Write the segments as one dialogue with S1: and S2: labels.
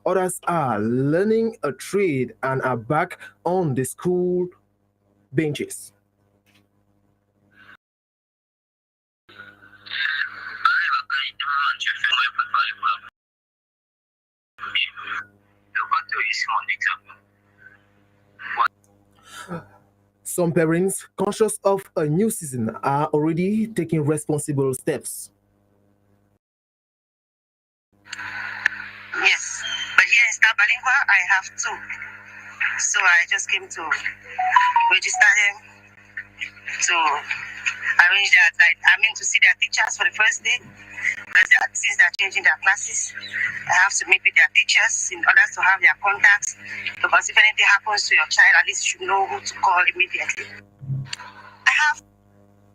S1: Others are learning a trade and are back on the school benches. Some parents, conscious of a new season, are already taking responsible steps.
S2: Yes, but here in Stabalingua, I have two. So I just came to register them to arrange that. To see their teachers for the first day, because since they're changing their classes, I have to meet with their teachers in order to have their contacts. Because if anything happens to your child, at least you know who to call immediately.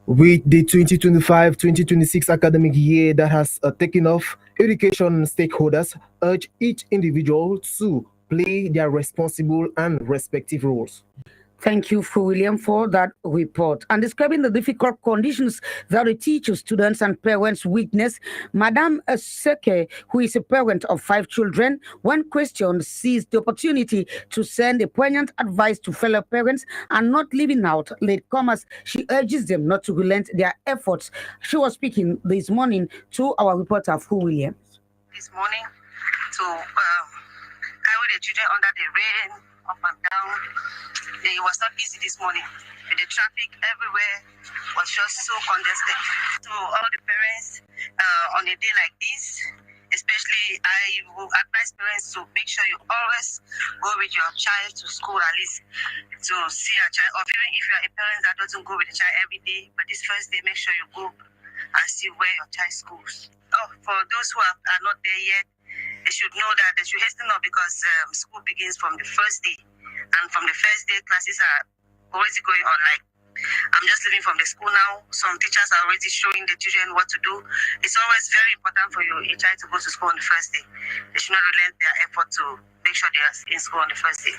S1: With the 2025-2026 academic year that has taken off, education stakeholders urge each individual to play their responsible and respective roles.
S3: Thank you, William, for that report. And describing the difficult conditions that the teachers, students, and parents witness, Madame Seke, who is a parent of 5 children, when questioned, seized the opportunity to send a poignant advice to fellow parents and not leaving out latecomers. She urges them not to relent their efforts. She was speaking this morning to our reporter, William.
S2: This morning, to carry the children under the rain, up and down. It was not easy this morning. The traffic everywhere was just so congested. To all the parents, on a day like this, especially, I will advise parents to make sure you always go with your child to school, at least to see a child. Or even if you are a parent that doesn't go with the child every day, but this first day, make sure you go and see where your child schools. For those who are not there yet, they should know that they should hasten up, because school begins from the first day. And from the first day, classes are already going on. Like, I'm just leaving from the school now. Some teachers are already showing the children what to do. It's always very important for you, a child, to go to school on the first day. They should not relent their effort to make sure they are in school on the first day.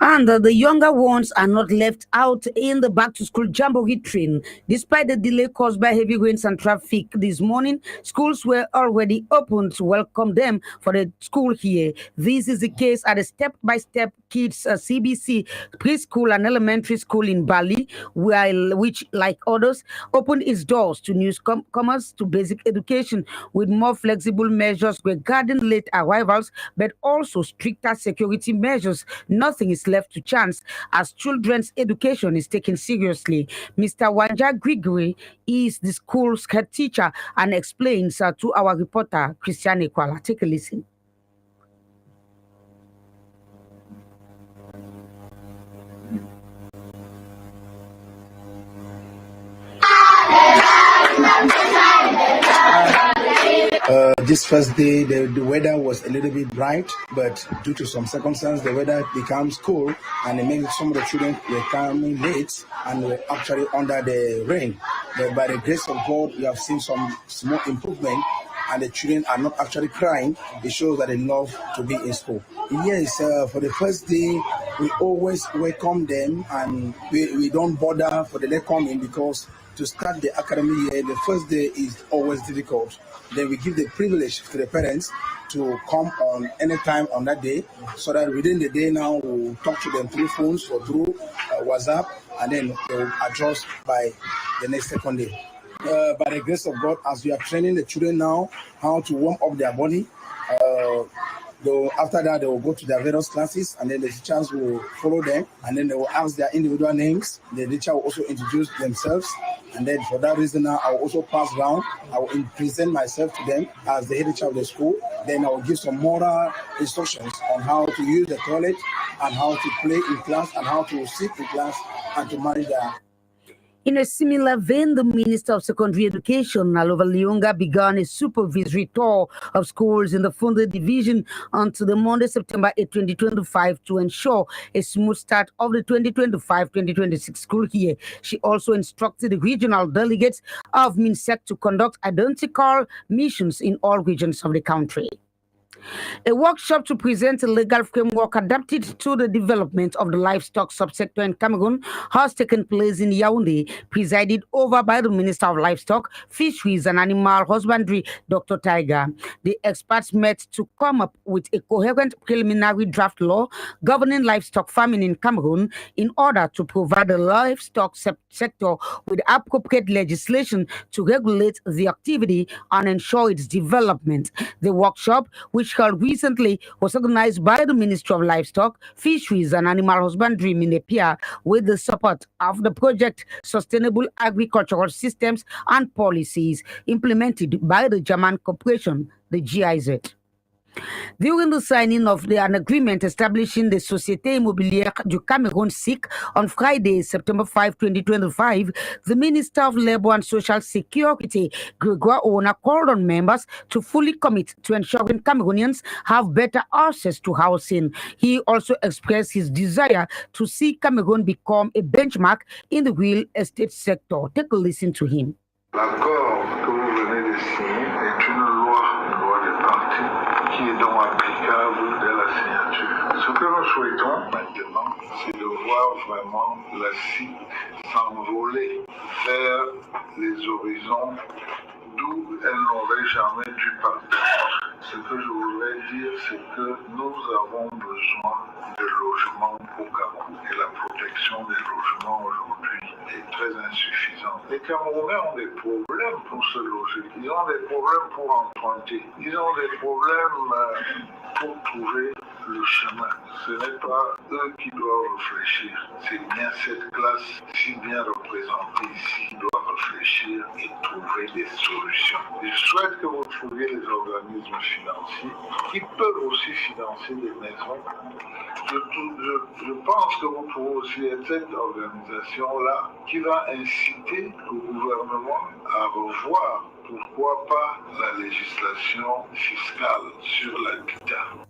S3: And the younger ones are not left out in the back-to-school jamboree train. Despite the delay caused by heavy rains and traffic this morning, schools were already open to welcome them for the school year. This is the case at a step-by-step kids CBC preschool and elementary school in Bali, which, like others, opened its doors to newcomers to basic education with more flexible measures regarding late arrivals, but also stricter security measures. Nothing is left to chance as children's education is taken seriously. Mr. Wanja Gregory is the school's head teacher and explains to our reporter, Christiane Ekwala. Take a listen.
S4: This first day, the weather was a little bit bright, but due to some circumstances, the weather becomes cool, and it made some of the children were coming late and were actually under the rain. But by the grace of God, we have seen some small improvement, and the children are not actually crying. It shows that they love to be in school. Yes, for the first day, we always welcome them, and we don't bother for the late coming, because to start the academic year, the first day is always difficult. Then we give the privilege to the parents to come on any time on that day, so that within the day now we'll talk to them through phones or through WhatsApp, and then they will adjust by the next second day. By the grace of God, as we are training the children now how to warm up their body, after that they will go to their various classes, and then the teachers will follow them, and then they will ask their individual names. The teacher will also introduce themselves, and then for that reason now I will also pass round. I will present myself to them as the head teacher of the school. Then I will give some moral instructions on how to use the toilet, and how to play in class, and how to sit in class, and to manage their.
S3: In a similar vein, the Minister of Secondary Education, Alova Liunga, began a supervisory tour of schools in the Funde Division until the Monday, September 8, 2025, to ensure a smooth start of the 2025-2026 school year. She also instructed the regional delegates of MINSEC to conduct identical missions in all regions of the country. A workshop to present a legal framework adapted to the development of the livestock subsector in Cameroon has taken place in Yaoundé, presided over by the Minister of Livestock, Fisheries and Animal Husbandry, Dr. Tiger. The experts met to come up with a coherent preliminary draft law governing livestock farming in Cameroon in order to provide the livestock sector with appropriate legislation to regulate the activity and ensure its development. The workshop, which held recently, was organized by the Ministry of Livestock, Fisheries and Animal Husbandry, Minepia, with the support of the project Sustainable Agricultural Systems and Policies implemented by the German corporation, the GIZ. During the signing of an agreement establishing the Société Immobilière du Cameroun SIC on Friday, September 5, 2025, the Minister of Labour and Social Security, Grégoire Ona, called on members to fully commit to ensuring Cameroonians have better access to housing. He also expressed his desire to see Cameroon become a benchmark in the real estate sector. Take a listen to him.
S5: L'accord que vous venez de signer est une loi des partis qui est donc applicable dès la signature. Ce que nous souhaitons maintenant, c'est de voir vraiment la CIC s'envoler vers les horizons d'où elle n'aurait jamais dû partir. Ce que je voudrais dire, c'est que nous avons besoin de logements au Cameroun et la protection des logements aujourd'hui est très insuffisante. Les Camerounais ont des problèmes pour se loger, ils ont des problèmes pour emprunter, ils ont des problèmes pour trouver le chemin. Ce n'est pas eux qui doivent réfléchir, c'est bien cette classe si bien représentée ici qui doit réfléchir et trouver des solutions. Je souhaite que vous trouviez les organismes financiers qui peuvent aussi financer des maisons. Je pense que vous pouvez aussi être cette organisation-là qui va inciter le gouvernement à revoir, pourquoi pas, la législation fiscale sur l'habitat.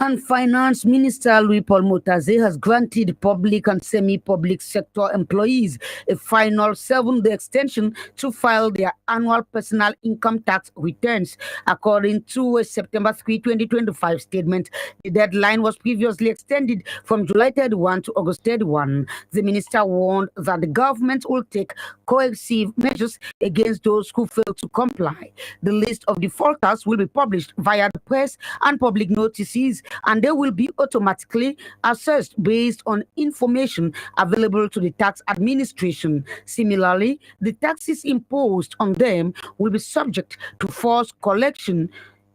S3: And Finance Minister Louis-Paul Motaze has granted public and semi-public sector employees a final 7-day extension to file their annual personal income tax returns. According to a September 3, 2025 statement, the deadline was previously extended from July 31 to August 31. The minister warned that the government will take coercive measures against those who fail to comply. The list of defaulters will be published via the press and public notices, and they will be automatically assessed based on information available to the tax administration. Similarly, the taxes imposed on them will be subject to forced collection,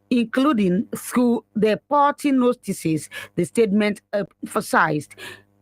S3: including through their party notices, the statement emphasized.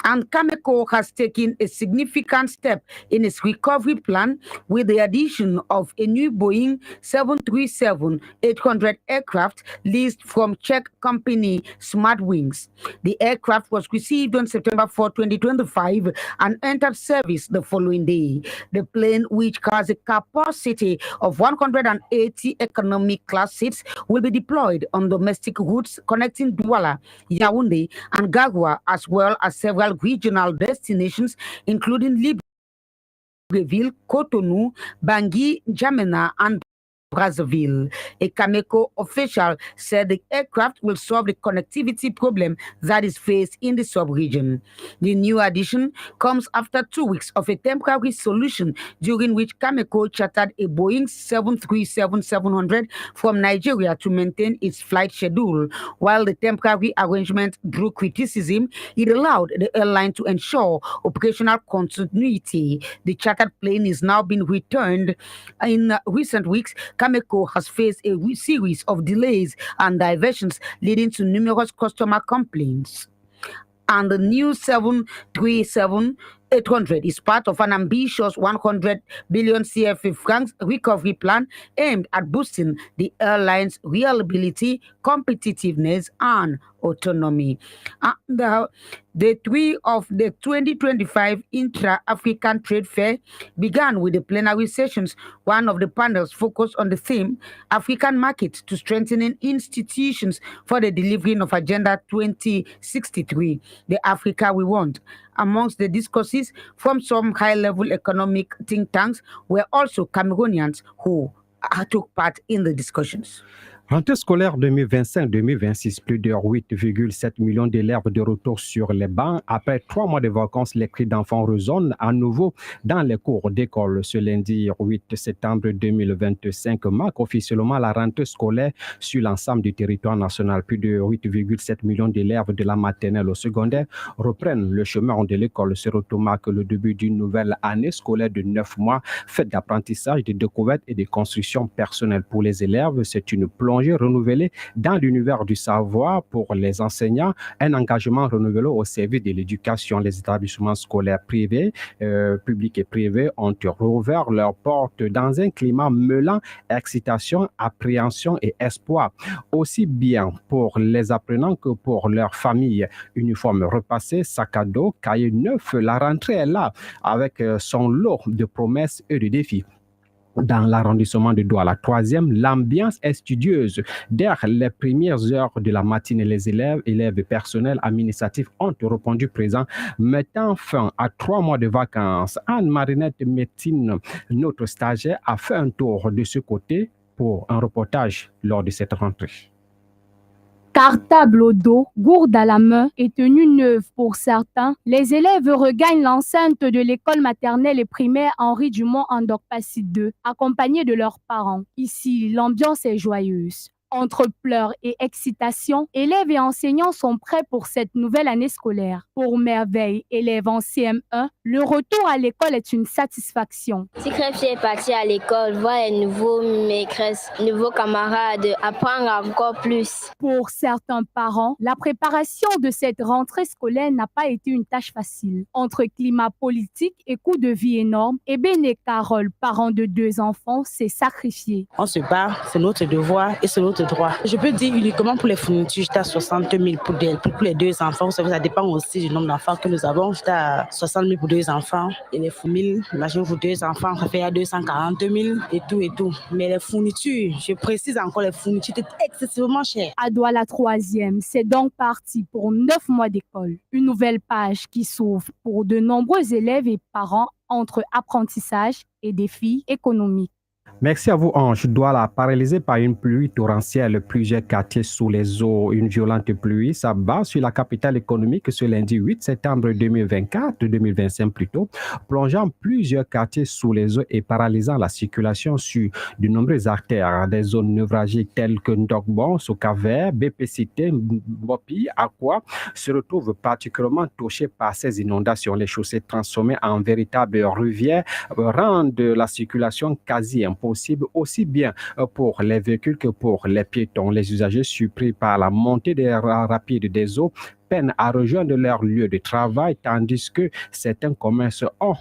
S3: And Cameco has taken a significant step in its recovery plan with the addition of a new Boeing 737-800 aircraft leased from Czech company Smartwings. The aircraft was received on September 4, 2025 and entered service the following day. The plane, which has a capacity of 180 economic class seats, will be deployed on domestic routes connecting Douala, Yaoundé, and Garoua, as well as several regional destinations, including Libreville, Cotonou, Bangui, N'Djamena, and Brazzaville. A Cameco official said the aircraft will solve the connectivity problem that is faced in the sub-region. The new addition comes after 2 weeks of a temporary solution during which Cameco chartered a Boeing 737-700 from Nigeria to maintain its flight schedule. While the temporary arrangement drew criticism, it allowed the airline to ensure operational continuity. The chartered plane is now being returned. In recent weeks, Cameco has faced a series of delays and diversions, leading to numerous customer complaints. And the new 737-800 is part of an ambitious 100 billion CFA francs recovery plan aimed at boosting the airline's reliability, competitiveness, and autonomy. The three of the 2025 Intra-African Trade Fair began with the plenary sessions. One of the panels focused on the theme, African Markets to Strengthening Institutions for the Delivering of Agenda 2063, the Africa We Want. Amongst the discourses from some high-level economic think tanks were also Cameroonians who took part in the discussions.
S6: Rentrée scolaire 2025-2026, plus de 8,7 millions d'élèves de retour sur les bancs. Après 3 mois de vacances, les cris d'enfants résonnent à nouveau dans les cours d'école. Ce lundi 8 septembre 2025 marque officiellement la rentrée scolaire sur l'ensemble du territoire national. Plus de 8,7 millions d'élèves de la maternelle au secondaire reprennent le chemin de l'école. Ce retour marque le début d'une nouvelle année scolaire de 9 mois, faite d'apprentissage, de découvertes et de construction personnelle pour les élèves. C'est une plongée renouvelée dans l'univers du savoir pour les enseignants, un engagement renouvelé au service de l'éducation. Les établissements scolaires privés, publics et privés ont rouvert leurs portes dans un climat mêlant excitation, appréhension et espoir, aussi bien pour les apprenants que pour leurs familles. Uniformes repassés, sac à dos, cahiers neufs, la rentrée est là avec son lot de promesses et de défis. Dans l'arrondissement de Douala, 3e, l'ambiance est studieuse. Dès les premières heures de la matinée, les élèves et personnels administratifs ont répondu présents, mettant fin à 3 mois de vacances. Anne-Marinette Métine, notre stagiaire, a fait un tour de ce côté pour un reportage lors de cette rentrée.
S7: Cartable au dos, gourde à la main et tenue neuve pour certains, les élèves regagnent l'enceinte de l'école maternelle et primaire Henri Dumont en Dorpassi 2, accompagnés de leurs parents. Ici, l'ambiance est joyeuse. Entre pleurs et excitation, élèves et enseignants sont prêts pour cette nouvelle année scolaire. Pour Merveille, élève en CM1, le retour à l'école est une satisfaction.
S8: Je suis très fière de partir à l'école, voir les nouveaux maîtresses, nouveaux camarades, apprendre encore plus.
S7: Pour certains parents, la préparation de cette rentrée scolaire n'a pas été une tâche facile. Entre climat politique et coût de vie énorme, Béné Carole, parent de 2 enfants, s'est sacrifié.
S9: On se bat, c'est notre devoir et c'est notre droit. Je peux dire uniquement pour les fournitures, j'étais à 60 000 pour les 2 enfants. Vous savez, ça dépend aussi du nombre d'enfants que nous avons. J'étais à 60 000 pour 2 enfants. Et les fournitures, imagine pour 2 enfants, ça fait à 240 000 et tout. Mais les fournitures, je précise encore, les fournitures étaient excessivement chères.
S7: À Douala 3e, c'est donc parti pour 9 mois d'école. Une nouvelle page qui s'ouvre pour de nombreux élèves et parents entre apprentissage et défis économiques.
S6: Merci à vous, Ange. Douala, paralysé par une pluie torrentielle, plusieurs quartiers sous les eaux. Une violente pluie s'abat sur la capitale économique ce lundi 8 septembre 2024-2025 plutôt, plongeant plusieurs quartiers sous les eaux et paralysant la circulation sur de nombreuses artères. Des zones névralgiques telles que Ndogbon, Sokaver, BPCT, Mbopi, Aqua se retrouvent particulièrement touchées par ces inondations. Les chaussées transformées en véritables rivières rendent la circulation quasi impossible, aussi bien pour les véhicules que pour les piétons. Les usagers surpris par la montée rapide des eaux peinent à rejoindre leur lieu de travail, tandis que certains commerces ont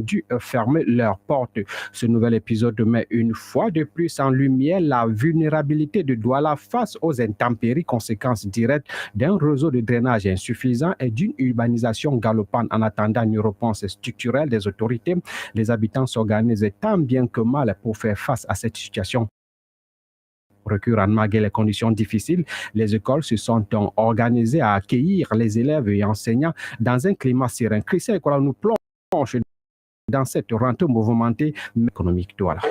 S6: dû fermer leurs portes. Ce nouvel épisode met une fois de plus en lumière la vulnérabilité de Douala face aux intempéries, conséquences directes d'un réseau de drainage insuffisant et d'une urbanisation galopante. En attendant une réponse structurelle des autorités, les habitants s'organisent tant bien que mal pour faire face à cette situation. Procurant malgré les conditions difficiles, les écoles se sont organisées à accueillir les élèves et enseignants dans un climat serein. Christian Ecola nous plonge dans cette rentrée mouvementée économique. Voilà.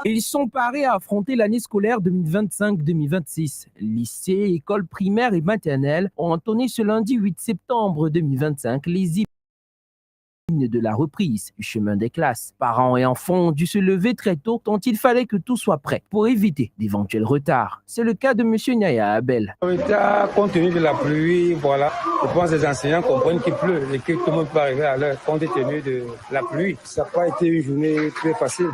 S10: Ils sont parés à affronter l'année scolaire 2025-2026. Lycées, écoles primaires et maternelles ont entonné ce lundi 8 septembre 2025 les hymnes de la reprise du chemin des classes. Parents et enfants ont dû se lever très tôt tant il fallait que tout soit prêt pour éviter d'éventuels retards. C'est le cas de M. Nyaya Abel.
S11: Compte tenu de la pluie, voilà, je pense que les enseignants comprennent qu'il pleut et que tout le monde peut arriver à l'heure compte tenu de la pluie. Ça n'a pas été une journée très facile.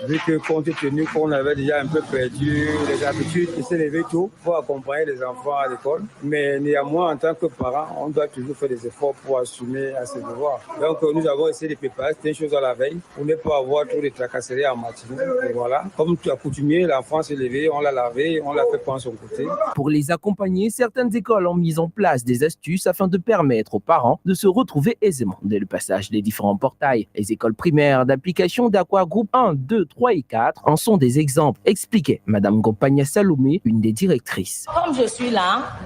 S11: Vu que compte tenu qu'on avait déjà un peu perdu les habitudes de se lever tôt pour accompagner les enfants à l'école. Mais néanmoins, en tant que parent, on doit toujours faire des efforts pour assumer à ses devoirs. Donc nous avons essayé de préparer certaines choses à la veille pour ne pas avoir trop de tracasseries en matinée. Et voilà, comme tout accoutumé, l'enfant s'est levé, on l'a lavé, on l'a fait prendre son côté.
S10: Pour les accompagner, certaines écoles ont mis en place des astuces afin de permettre aux parents de se retrouver aisément dès le passage des différents portails. Les écoles primaires d'application d'Aqua Group 1, 2, 3 et 4 en sont des exemples, expliquait Madame Gopagna Salomé, une des directrices.
S12: Comme je suis là,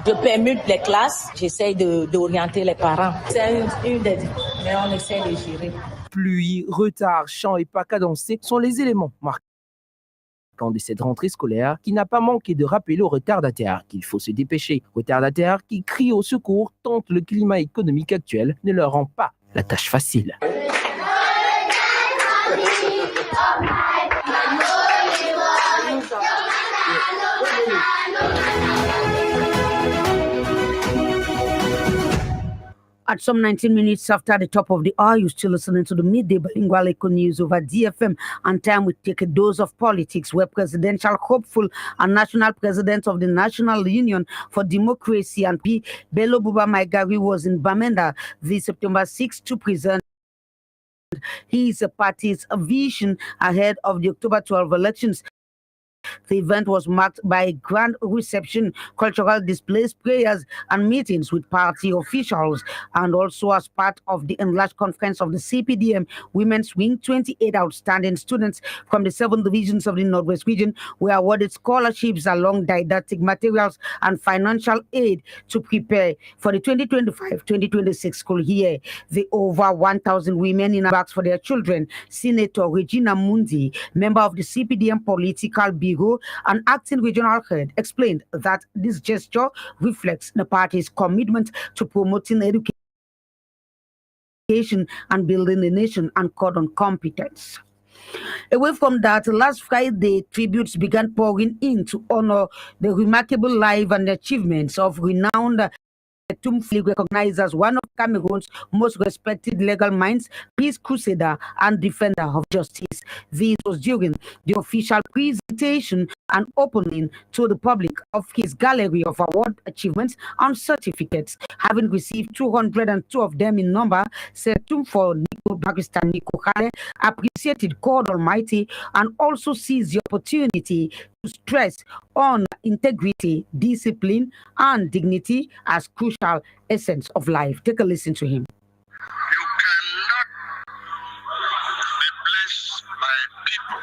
S12: je permute les classes, j'essaie d'orienter les parents. C'est une des... mais on essaie de gérer.
S10: Pluie, retard, chants et pas cadencés sont les éléments marquants de cette rentrée scolaire qui n'a pas manqué de rappeler aux retardataires qu'il faut se dépêcher. Retardataires qui crient au secours tant le climat économique actuel ne leur rend pas la tâche facile.
S3: At some 19 minutes after the top of the hour, you're still listening to the midday bilingual Eco News over DFM. And time we take a dose of politics, where presidential hopeful and national president of the National Union for Democracy and Peace, Bello Buba Maigari, was in Bamenda this September 6 to present his party's vision ahead of the October 12 elections. The event was marked by a grand reception, cultural displays, prayers, and meetings with party officials. And also as part of the enlarged conference of the CPDM Women's Wing, 28 outstanding students from the 7 divisions of the Northwest region were awarded scholarships along didactic materials and financial aid to prepare for the 2025-2026 school year. The over 1,000 women in bags for their children, Senator Regina Mundi, member of the CPDM Political Bureau and acting regional head, explained that this gesture reflects the party's commitment to promoting education and building the nation and called on competence. Away from that, last Friday, tributes began pouring in to honor the remarkable life and achievements of renowned recognized as one of Cameroon's most respected legal minds, peace crusader and defender of justice. This was during the official presentation and opening to the public of his gallery of award achievements and certificates, having received 202 of them in number. Setum for Nico Pakistan Nico Khale appreciated God Almighty and also seized the opportunity to stress on integrity, discipline, and dignity as crucial essence of life. Take a listen to him.
S5: You cannot be blessed by people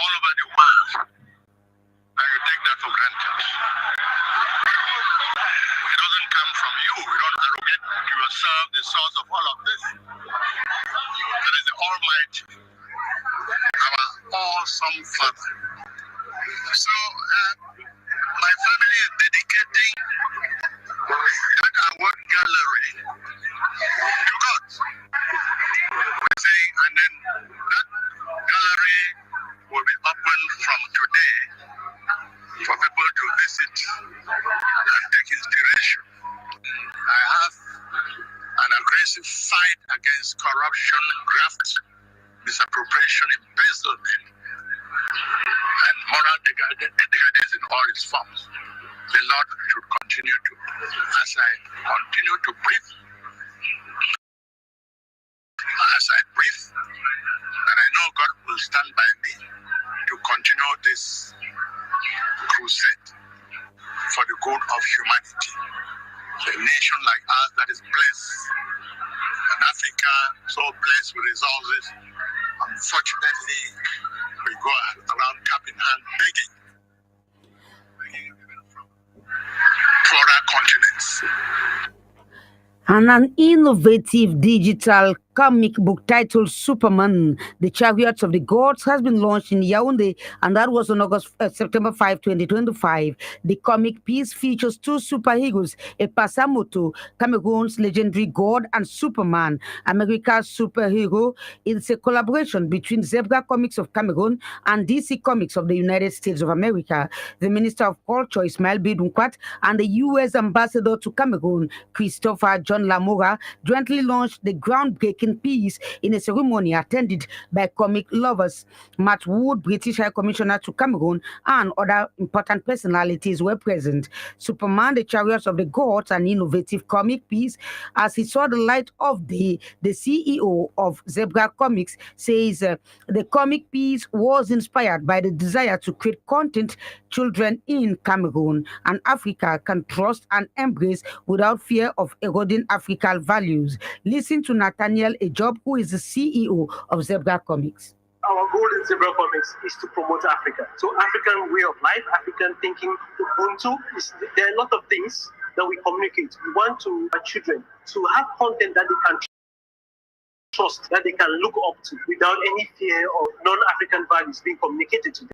S5: all over the world, and you take that for granted. It doesn't come from you. You don't arrogate to yourself the source of all of this. That is the Almighty, our awesome Father. So my family is dedicating that award gallery to God. We're saying, and then that gallery will be open from today for people to visit and take inspiration. I have an aggressive fight against corruption, graft, misappropriation, embezzlement, and moral decadence in all its forms. The Lord should continue to, as I continue to breathe, and I know God will stand by me to continue this crusade for the good of humanity. A nation like us that is blessed, and Africa so blessed with resources, unfortunately, we go around cap in hand begging from poorer continents.
S3: And an innovative digital comic book titled Superman, The Chariots of the Gods, has been launched in Yaoundé, and that was on September 5, 2025. The comic piece features 2 superheroes, Epasamoto, Cameroon's legendary god, and Superman, America's superhero. It's a collaboration between Zebra Comics of Cameroon and DC Comics of the United States of America. The Minister of Culture, Ismail Bidunkwat, and the U.S. Ambassador to Cameroon, Christopher John Lamoura, jointly launched the groundbreaking piece in a ceremony attended by comic lovers. Matt Wood, British High Commissioner to Cameroon, and other important personalities were present. Superman, The Chariots of the Gods, an innovative comic piece, as he saw the light of day, the CEO of Zebra Comics says the comic piece was inspired by the desire to create content children in Cameroon and Africa can trust and embrace without fear of eroding African values. Listen to Nathaniel Digitale Job, who is the CEO of Zebra Comics.
S13: Our goal in Zebra Comics is to promote Africa. So African way of life, African thinking, Ubuntu. There are a lot of things that we communicate. We want our children to have content that they can trust, that they can look up to without any fear of non-African values being communicated to them.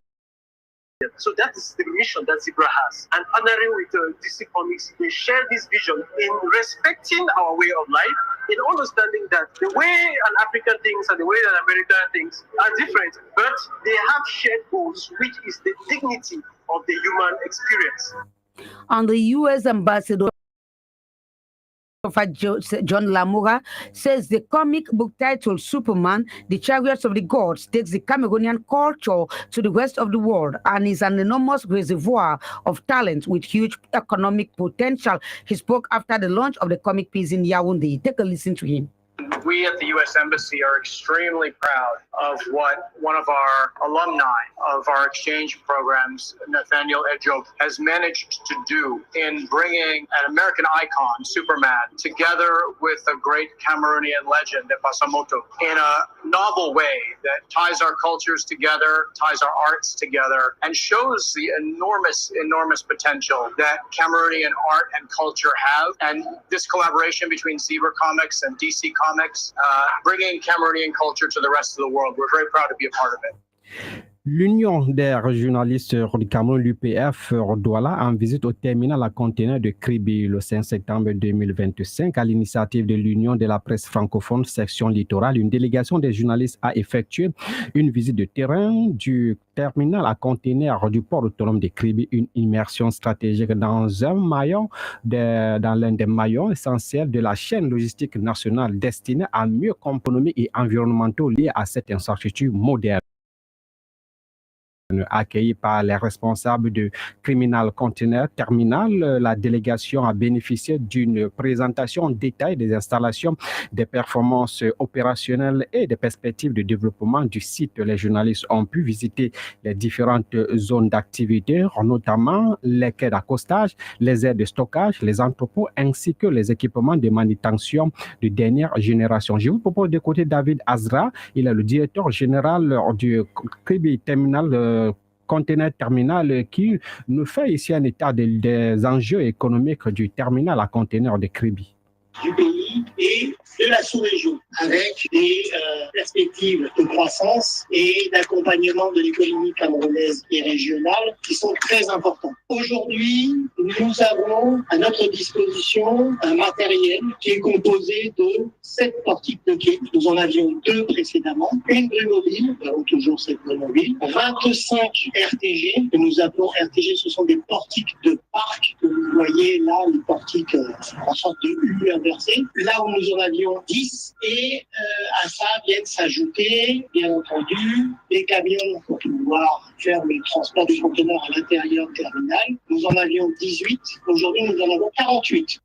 S13: So that is the mission that Zebra has. And partnering with DC Comics, they share this vision in respecting our way of life, in understanding that the way an African thinks and the way an American thinks are different, but they have shared goals, which is the dignity of the human experience.
S3: And the U.S. ambassador John Lamoura says the comic book titled Superman, The Chariots of the Gods, takes the Cameroonian culture to the rest of the world and is an enormous reservoir of talent with huge economic potential. He spoke after the launch of the comic piece in Yaoundé. Take a listen to him.
S14: We at the U.S. Embassy are extremely proud of what one of our alumni of our exchange programs, Nathaniel Edjob, has managed to do in bringing an American icon, Superman, together with a great Cameroonian legend, Pasamoto, in a novel way that ties our cultures together, ties our arts together, and shows the enormous potential that Cameroonian art and culture have. And this collaboration between Zebra Comics and DC Comics, bringing Cameroonian culture to the rest of the world. We're very proud to be a part of it.
S6: L'Union des journalistes du Cameroun, l'UPF, Douala, en visite au terminal à conteneurs de Kribi le 5 septembre 2025 à l'initiative de l'Union de la presse francophone section littorale. Une délégation des journalistes a effectué une visite de terrain du terminal à conteneurs du port autonome de Kribi, une immersion stratégique dans l'un des maillons essentiels de la chaîne logistique nationale destinée à mieux comprendre et environnementaux liés à cette infrastructure moderne. Accueilli par les responsables de Criminal Container Terminal, la délégation a bénéficié d'une présentation détaillée des installations, des performances opérationnelles et des perspectives de développement du site. Les journalistes ont pu visiter les différentes zones d'activité, notamment les quais d'accostage, les aires de stockage, les entrepôts ainsi que les équipements de manutention de dernière génération. Je vous propose d'écouter David Azra, il est le directeur général du Kribi Terminal Container Terminal qui nous fait ici un état des enjeux économiques du terminal à conteneurs de Kribi.
S15: Du pays et de la sous-région, avec des perspectives de croissance et d'accompagnement de l'économie camerounaise et régionale qui sont très importantes. Aujourd'hui, nous avons à notre disposition un matériel qui est composé de 7 portiques de quai. Nous en avions 2 précédemment, une grue mobile, nous avons toujours cette grue mobile, 25 RTG, que nous appelons RTG, ce sont des portiques de parc, que vous voyez là, les portiques en sorte de U inversé, là où nous en avions 10, et à ça viennent s'ajouter, bien entendu, des camions pour pouvoir faire le transport des conteneurs à l'intérieur du terminal. Nous en avions 18, aujourd'hui nous en avons 48.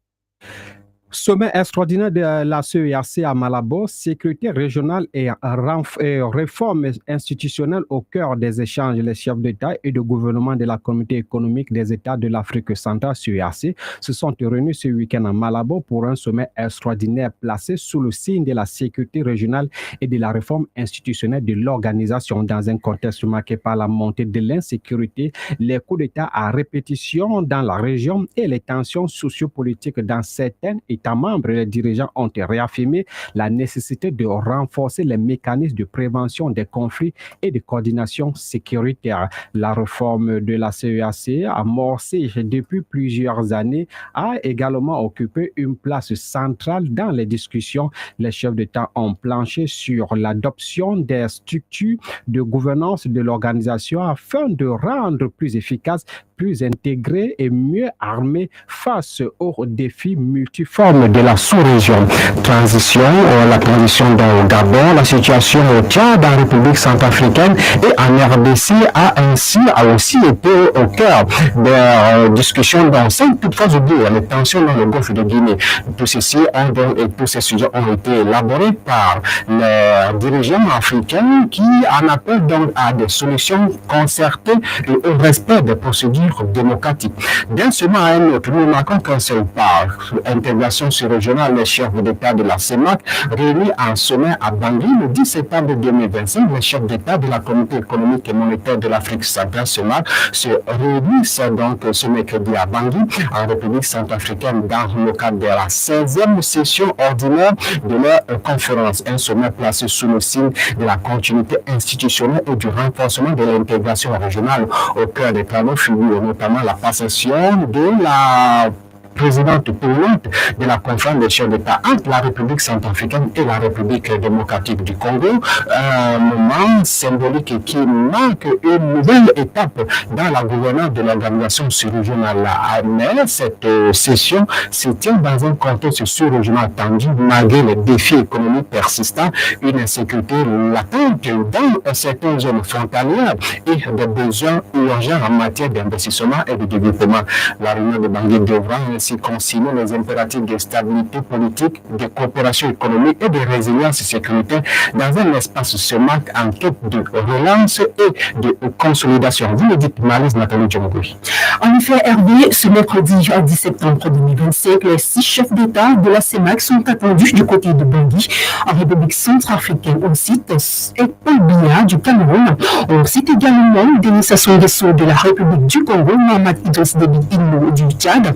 S6: Sommet extraordinaire de la CEAC à Malabo, sécurité régionale et réforme institutionnelle au cœur des échanges. Les chefs d'État et de gouvernement de la Communauté économique des États de l'Afrique centrale, CEAC, se sont réunis ce week-end à Malabo pour un sommet extraordinaire placé sous le signe de la sécurité régionale et de la réforme institutionnelle de l'organisation dans un contexte marqué par la montée de l'insécurité, les coups d'État à répétition dans la région et les tensions sociopolitiques dans certaines États membres. Les dirigeants ont réaffirmé la nécessité de renforcer les mécanismes de prévention des conflits et de coordination sécuritaire. La réforme de la CEAC, amorcée depuis plusieurs années, a également occupé une place centrale dans les discussions. Les chefs d'État ont planché sur l'adoption des structures de gouvernance de l'organisation afin de rendre plus efficace, plus intégrée et mieux armée face aux défis multiformes de la sous-région. La transition dans le Gabon, la situation au Tchad, dans la République centrafricaine et en RDC a aussi été au cœur des discussions dans 5 toutefois oubliées, les tensions dans le golfe de Guinée. Tous ces sujets ont été élaborés par les dirigeants africains qui en appellent donc à des solutions concertées et au respect des procédures structures démocratiques. D'un semaine à un autre, nous remarquons qu'un seul par intégration sur-régionale, les chefs d'État de la CEMAC réunis en sommet à Bangui le 10 septembre 2025, les chefs d'État de la Communauté économique et monétaire de l'Afrique centrale CEMAC se réunissent donc ce mercredi à Bangui, en République centrafricaine, dans le cadre de la 16e session ordinaire de leur conférence. Un sommet placé sous le signe de la continuité institutionnelle et du renforcement de l'intégration régionale. Au cœur des travaux figure notamment la passation de la présidente tournante de la conférence des chefs d'État entre la République centrafricaine et la République démocratique du Congo, un moment symbolique qui marque une nouvelle étape dans la gouvernance de l'organisation sous-régionale. Mais cette session se tient dans un contexte sous-régional tendu malgré les défis économiques persistants, une insécurité latente dans certaines zones frontalières et des besoins urgents en matière d'investissement et de développement. La réunion de Bangui devra ainsi concilier les impératifs de stabilité politique, de coopération économique et de résilience sécuritaire dans un espace CEMAC en quête de relance et de consolidation. Vous le dites, Marise Nathalie Djomgoui.
S16: En effet, Hervé, ce mercredi 10 septembre 2025, les 6 chefs d'État de la CEMAC sont attendus du côté de Bangui, en République centrafricaine. On cite EBOA du Cameroun. On cite également Denis Sassou Nguesso de la République du Congo, Mohamed Idriss Déby Itno du Tchad,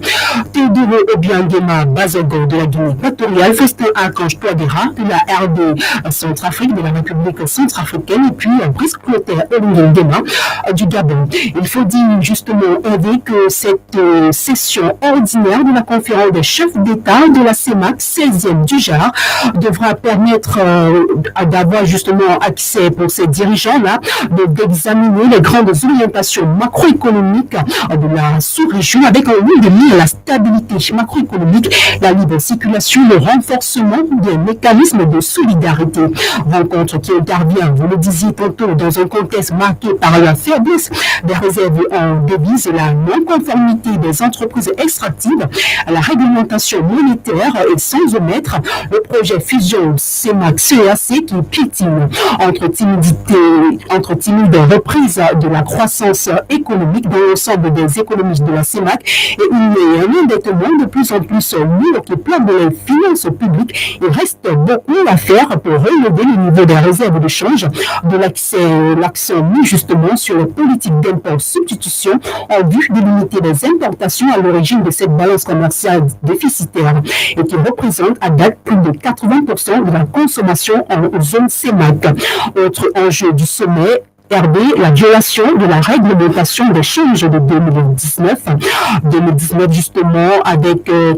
S16: Théodore Obiangema Bazogo de la Guinée équatoriale, Festin Archange Touadéra de la RD Centrafrique, de la République centrafricaine, et puis Brice Clotaire Olingema du Gabon. Il faut dire justement, Hervé, que cette session ordinaire de la conférence des chefs d'État de la CEMAC, 16e du genre, devra permettre d'avoir justement accès pour ces dirigeants-là d'examiner les grandes orientations macroéconomiques de la sous-région avec un lieu de mise à la stabilité macroéconomique, la libre circulation, le renforcement des mécanismes de solidarité. Rencontre qui intervient, vous le disiez tantôt, dans un contexte marqué par la faiblesse des réserves en devises et la non-conformité des entreprises extractives à la réglementation monétaire et sans omettre le projet fusion CEMAC-CEAC qui piétine entre timide reprise de la croissance économique dans l'ensemble des économies de la CEMAC et un endettement de plus en plus lourd qui plombe les finances publiques. Il reste beaucoup à faire pour relever le niveau des réserves de change, de l'accent mis justement sur les politiques d'import-substitution en vue de limiter les importations à l'origine de cette balance commerciale déficitaire et qui représente à date plus de 80% de la consommation en zone CEMAC. Autre enjeu du sommet, Hervé, la violation de la réglementation des changes de 2019 justement,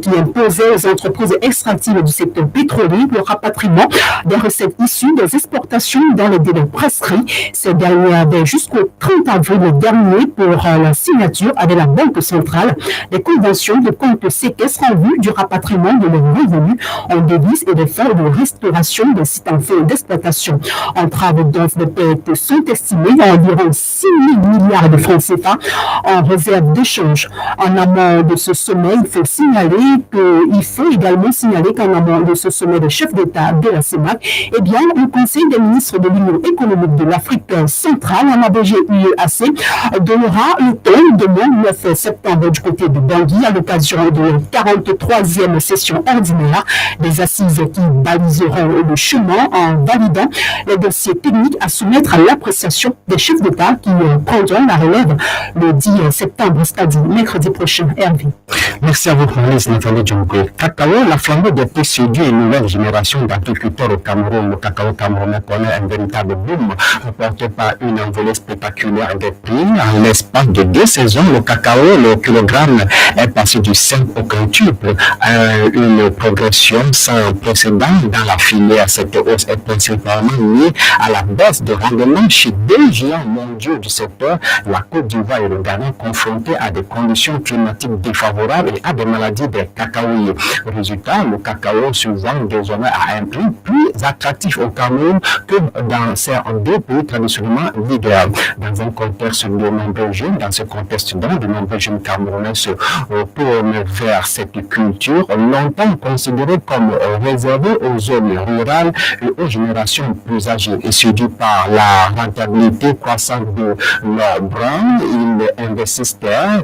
S16: qui imposait aux entreprises extractives du secteur pétrolier le rapatriement des recettes issues des exportations dans les délais prescrits. Ces derniers avaient jusqu'au 30 avril dernier pour la signature avec la Banque centrale des conventions de compte séquestre en vue du rapatriement de leurs revenus en devises et des fonds de restauration des sites en fin d'exploitation. Entraves dont les pertes sont estimées à environ 6 000 milliards de francs CFA en réserve d'échange. En amont de ce sommet, il faut également signaler qu'en amont de ce sommet de chefs d'État de la CEMAC, eh bien, le Conseil des ministres de l'Union économique de l'Afrique centrale, en ABG UEAC, donnera le temps demain 9 septembre du côté de Bangui à l'occasion de la 43e session ordinaire des assises qui baliseront le chemin en validant les dossiers techniques à soumettre à l'appréciation des chefs d'État qui prendront la relève le 10 septembre, c'est-à-dire mercredi prochain. Hervé.
S6: Merci à vous, Marise Nathalie Djomgoui. Cacao, la flambée des prix séduit une nouvelle génération d'agriculteurs au Cameroun. Le cacao camerounais connaît un véritable boom, apporté par une envolée spectaculaire des prix. En l'espace de 2 saisons, le cacao, le kilogramme est passé du 5 au quintuple, une progression sans précédent dans la filière. Cette hausse est principalement liée à la baisse de rendement chez 2 géants mondiaux du secteur, la Côte d'Ivoire et le Ghana, confrontés à des conditions climatiques défavorables et à des maladies des cacaoyers. Résultat, le cacao se vend désormais à un prix plus
S17: attractif au Cameroun que dans ces deux pays traditionnellement leaders. Dans un contexte de nombreux jeunes, dans ce contexte-là, de nombreux jeunes Camerounais se tournent vers cette culture longtemps considérée comme réservée aux zones rurales et aux générations plus âgées. Et séduits par la rentabilité croissante de leur brand, ils investissent temps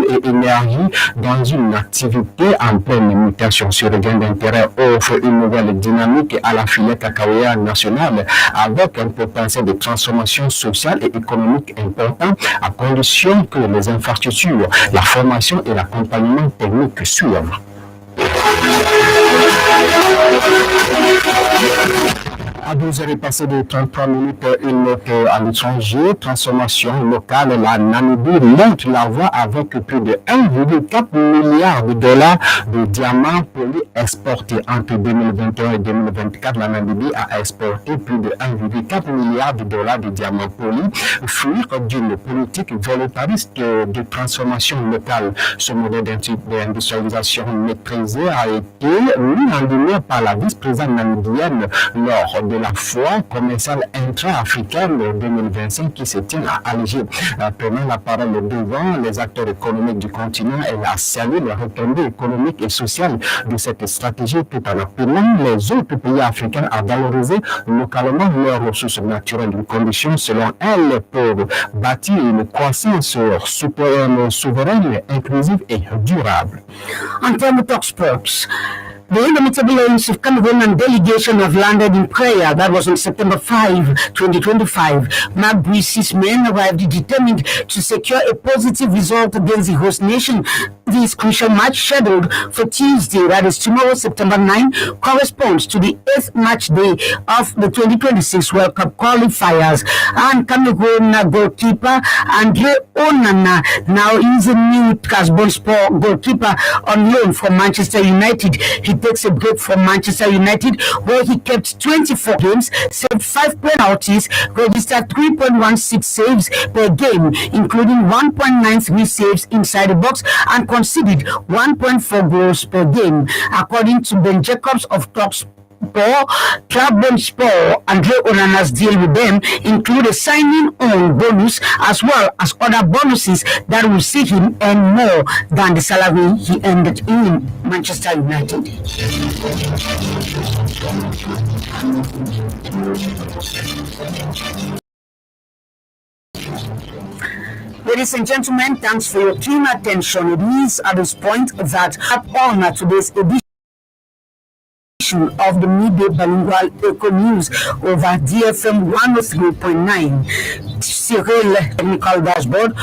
S17: et énergie dans une activité en pleine mutation. Ce regain d'intérêt offre une nouvelle dynamique à la filière cacaoyère nationale avec un potentiel de transformation sociale et économique important à condition que les infrastructures, la formation et l'accompagnement technique suivent. À 12h passé de 33 minutes, une note à l'étranger, transformation locale, la Namibie monte la voie avec plus de 1,4 milliard de dollars de diamants polis exportés. Entre 2021 et 2024, la Namibie a exporté plus de 1,4 milliard de dollars de diamants polis, fruit d'une politique volontariste de transformation locale. Ce modèle d'industrialisation maîtrisé a été mis en lumière par la vice-présidente namibienne lors de la foire commerciale intra-africaine 2025 qui se tient à Alger. Prenant la parole devant les acteurs économiques du continent, elle a salué les retombées économiques et sociales de cette stratégie tout en appelant les autres pays africains à valoriser localement leurs ressources naturelles, une condition selon elle pour bâtir une croissance souveraine, inclusive et durable.
S3: En termes de sports, the indomitable Lions of Cameroon delegation have landed in Praia. That was on September 5, 2025. Mark Bruce's men arrived determined to secure a positive result against the host nation. This crucial match, scheduled for Tuesday, that is tomorrow, September 9, corresponds to the 8th match day of the 2026 World Cup qualifiers. And Cameroon goalkeeper Andre Onana now is a new Casbon goalkeeper on loan from Manchester United. He takes a break from Manchester United, where he kept 24 games, saved 5 penalties, registered 3.16 saves per game, including 1.93 saves inside the box, and conceded 1.4 goals per game. According to Ben Jacobs of Trabzonspor, Andre Onana's deal with them include a signing on bonus as well as other bonuses that will see him earn more than the salary he earned in Manchester United. Ladies and gentlemen, thanks for your keen attention. It is at this point that I honor today's edition of the midday bilingual Eco News over DFM 103.9. Cyril, technical dashboard,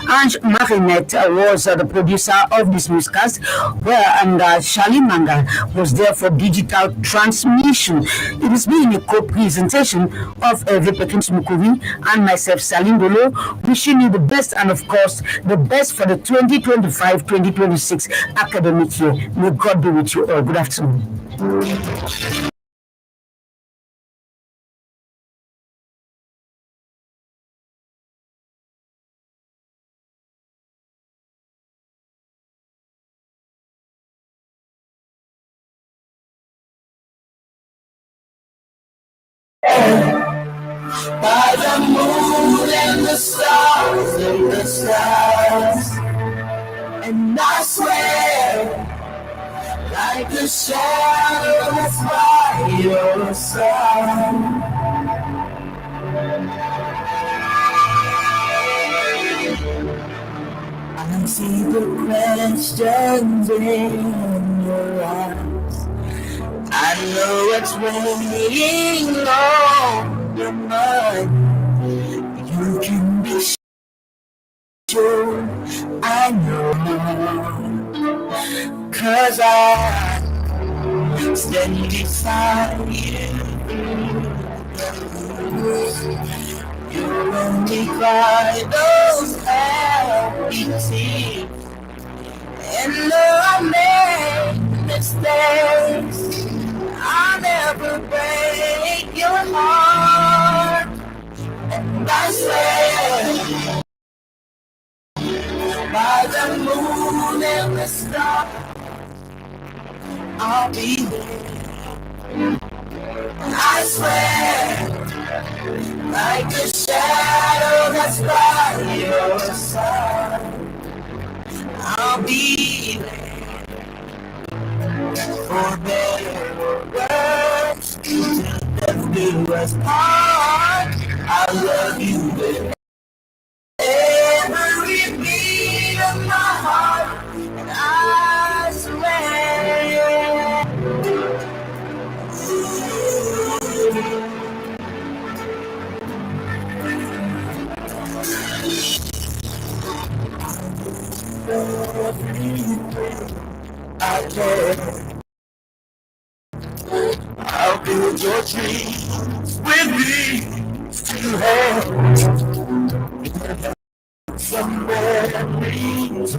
S3: and Marinette was the producer of this newscast, and Charly MANGA was there for digital transmission. It is being a co-presentation of Hervé, Perkins, MOUKOURI, and myself, NDOLO, wishing you the best and, of course, the best for the 2025-2026 academic year. May God be with you all. Good afternoon.
S18: By the moon and the stars in the skies, and I swear, like a shadow that's by your side. I see the questions in your eyes. I know it's weighing on your mind. You can be sure I know, 'cause I stand beside you. You only cry those happy tears, and though I make mistakes, I'll never break your heart. And I swear, by the moon and the stars, I'll be there. I swear, like a shadow that's by your side, I'll be there for better or worse. Death do us part. I love you with every beat of my heart, and I swear. I care. I'll build your dreams with me. Still have some memories.